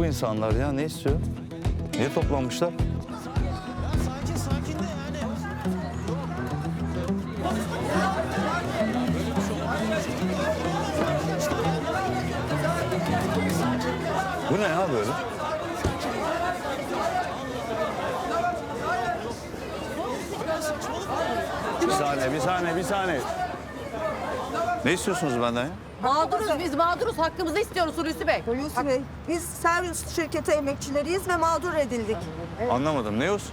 bu insanlar ya? Ne istiyor? Niye toplanmışlar? Sakin de yani. Bu ne ya böyle? Bir saniye. Ne istiyorsunuz benden ya? Mağduruz biz mağduruz. Hakkımızı istiyoruz Hulusi Bey. Hulusi Bey, biz Seryus şirketi emekçileriyiz ve mağdur edildik. Anlamadım. Ne olsun?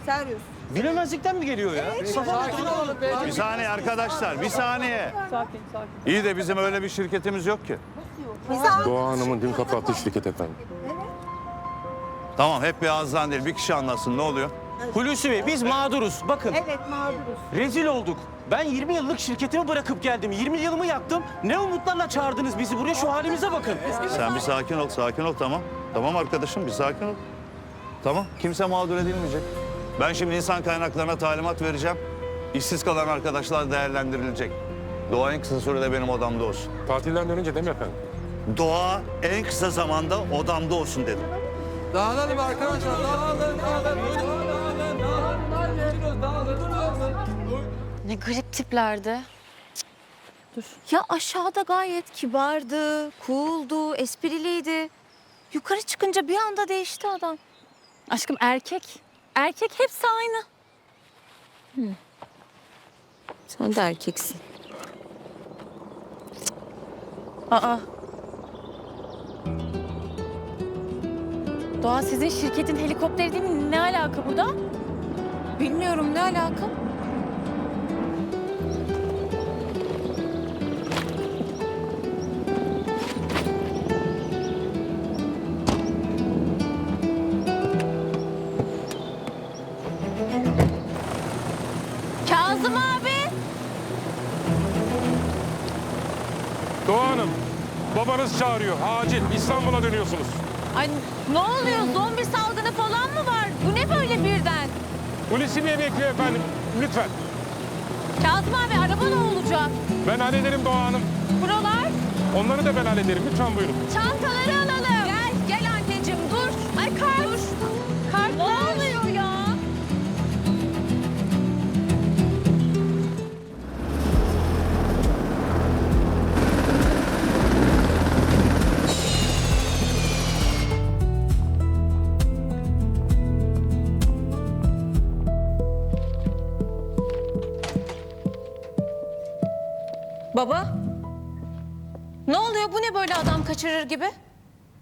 Seryus. Bilemezlikten mi geliyor ya? Bir saniye arkadaşlar, bir saniye. Sakin. İyi de bizim öyle bir şirketimiz yok ki. Doğa Hanım'ın dün kapattığı şirket efendim. Tamam, hep bir ağızdan değil. Bir kişi anlatsın. Ne oluyor? Hulusi Bey biz mağduruz. Bakın Evet, mağduruz. rezil olduk. Ben 20 yıllık şirketimi bırakıp geldim. 20 yılımı yaktım. Ne umutlarla çağırdınız bizi buraya, şu halimize bakın. Sen bir sakin ol, tamam. Tamam arkadaşım, bir sakin ol. Tamam, kimse mağdur edilmeyecek. Ben şimdi insan kaynaklarına talimat vereceğim. İşsiz kalan arkadaşlar değerlendirilecek. Doğa en kısa sürede benim odamda olsun. Tatilden dönünce değil mi efendim? Doğa en kısa zamanda odamda olsun dedim. Dağılalım arkadaşlar, dağılalım. Ne garip tiplerdi. Dur. Ya aşağıda gayet kibardı, cool'du, espriliydi. Yukarı çıkınca bir anda değişti adam. Aşkım erkek. Erkek hepsi aynı. Sen de erkeksin. Aa. Doğa sizin şirketin helikopteri değil mi? Ne alaka burada? Bilmiyorum ne alaka? Kazım abi. Doğa Hanım, babanız çağırıyor. Acil İstanbul'a dönüyorsunuz. Ay ne oluyor? Zombi salgını falan mı var? Bu ne böyle birden? Hulusi Bey bekliyor efendim. Lütfen. Kazım abi araba ne olacak? Ben hallederim Doğa Hanım. Buralar? Onları da ben hallederim. Lütfen buyurun. Çantaları alalım. Gel anneciğim dur. Ay kart. Dur. Kart ne oluyor ya? Baba. Ne oluyor? Bu ne böyle adam kaçırır gibi?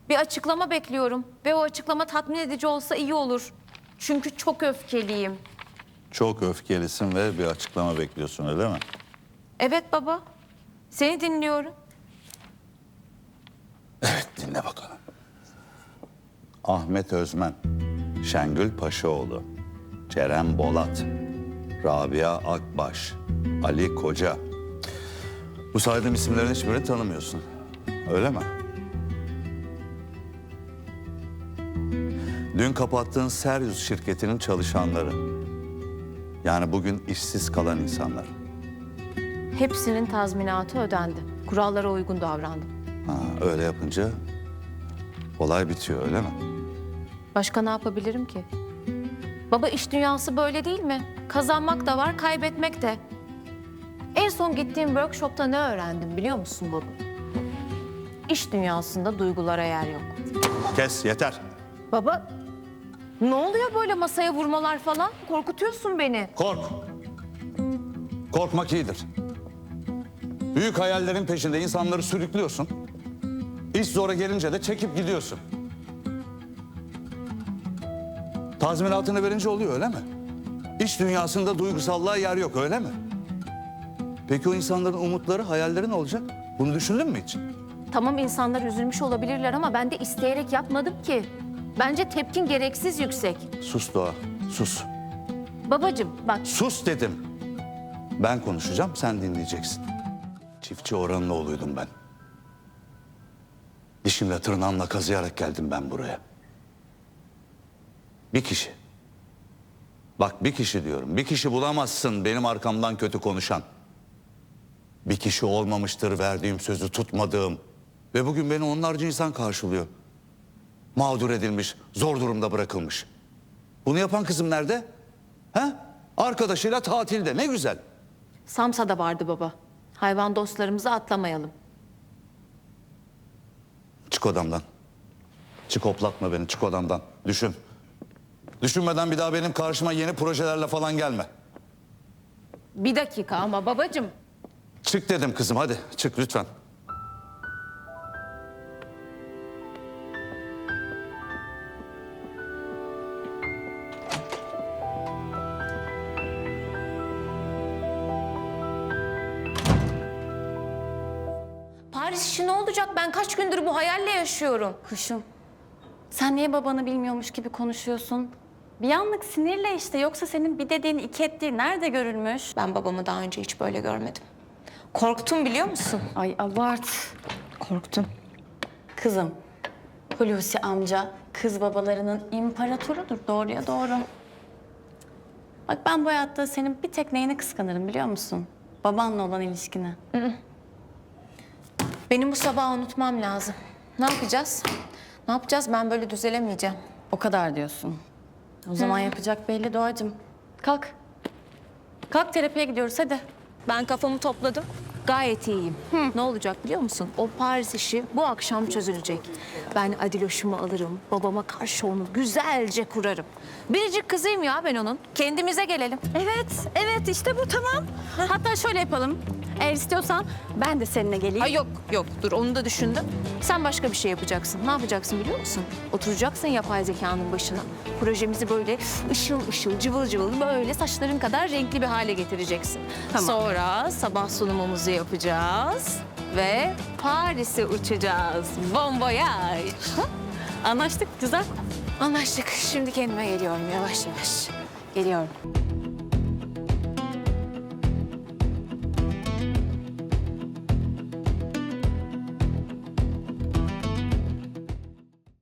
Bir açıklama bekliyorum. Ve o açıklama tatmin edici olsa iyi olur. Çünkü çok öfkeliyim. Çok öfkelisin ve bir açıklama bekliyorsun, öyle mi? Evet baba. Seni dinliyorum. Evet, dinle bakalım. Ahmet Özmen, Şengül Paşaoğlu, Ceren Bolat, Rabia Akbaş, Ali Koca. Bu saydığım isimlerin hiçbirini tanımıyorsun, öyle mi? Dün kapattığın Seryus şirketinin çalışanları. Yani bugün işsiz kalan insanlar. Hepsinin tazminatı ödendi. Kurallara uygun davrandım. Ha, öyle yapınca olay bitiyor, öyle mi? Başka ne yapabilirim ki? Baba iş dünyası böyle değil mi? Kazanmak da var, kaybetmek de. En son gittiğim workshopta ne öğrendim biliyor musun baba? İş dünyasında duygulara yer yok. Kes, yeter. Baba, ne oluyor böyle masaya vurmalar falan? Korkutuyorsun beni. Kork. Korkmak iyidir. Büyük hayallerin peşinde insanları sürüklüyorsun. İş zora gelince de çekip gidiyorsun. Tazminatını verince oluyor, öyle mi? İş dünyasında duygusallığa yer yok, öyle mi? Peki o insanların umutları, hayalleri ne olacak? Bunu düşündün mü hiç? Tamam insanlar üzülmüş olabilirler ama ben de isteyerek yapmadım ki. Bence tepkin gereksiz yüksek. Sus Doğa, sus. Babacığım bak Sus dedim. Ben konuşacağım, sen dinleyeceksin. Çiftçi Orhan'ın oğluydum ben. Dişimle tırnağımla kazıyarak geldim ben buraya. Bir kişi. Bak bir kişi diyorum. Bir kişi bulamazsın benim arkamdan kötü konuşan. Bir kişi olmamıştır verdiğim sözü tutmadığım. Ve bugün beni onlarca insan karşılıyor. mağdur edilmiş, zor durumda bırakılmış. Bunu yapan kızım nerede? Ha? Arkadaşıyla tatilde, ne güzel. Samsa'da vardı baba. Hayvan dostlarımızı atlamayalım. Çık odamdan. Çık, hoplatma beni, çık odamdan. Düşün. Düşünmeden bir daha benim karşıma yeni projelerle falan gelme. Bir dakika ama babacığım. Çık dedim kızım, hadi çık lütfen. Paris işi ne olacak? Ben kaç gündür bu hayalle yaşıyorum. Kuşum, sen niye babanı bilmiyormuş gibi konuşuyorsun? Bir anlık sinirle işte, yoksa senin bir dediğin iki ettiği nerede görülmüş? Ben babamı daha önce hiç böyle görmedim. Korktum biliyor musun? Ay abart, korktum. Kızım, Hulusi amca kız babalarının imparatorudur, doğruya doğru. Bak ben bu hayatta senin bir tek neyini kıskanırım biliyor musun? Babanla olan ilişkini. Benim bu sabahı unutmam lazım. Ne yapacağız? Ne yapacağız? Ben böyle düzelemeyeceğim. O kadar diyorsun. O zaman yapacak belli Doğacığım. Kalk. Kalk terapiye gidiyoruz hadi. Ben kafamı topladım. Gayet iyiyim. Ne olacak biliyor musun? O Paris işi bu akşam çözülecek. Ben Adiloş'umu alırım. Babama karşı onu güzelce kurarım. Biricik kızıyım ya ben onun. Kendimize gelelim. Evet işte bu tamam. Hatta şöyle yapalım. Eğer istiyorsan ben de seninle geleyim. Ay yok dur onu da düşündüm. Sen başka bir şey yapacaksın. Ne yapacaksın biliyor musun? Oturacaksın yapay zekanın başına. Projemizi böyle ışıl ışıl, cıvıl cıvıl böyle saçların kadar renkli bir hale getireceksin. Tamam. Sonra sabah sunumumuzu yapacağız ve Paris'e uçacağız. Bon voyage. Anlaştık güzel. Anlaştık. Şimdi kendime geliyorum yavaş yavaş. Geliyorum.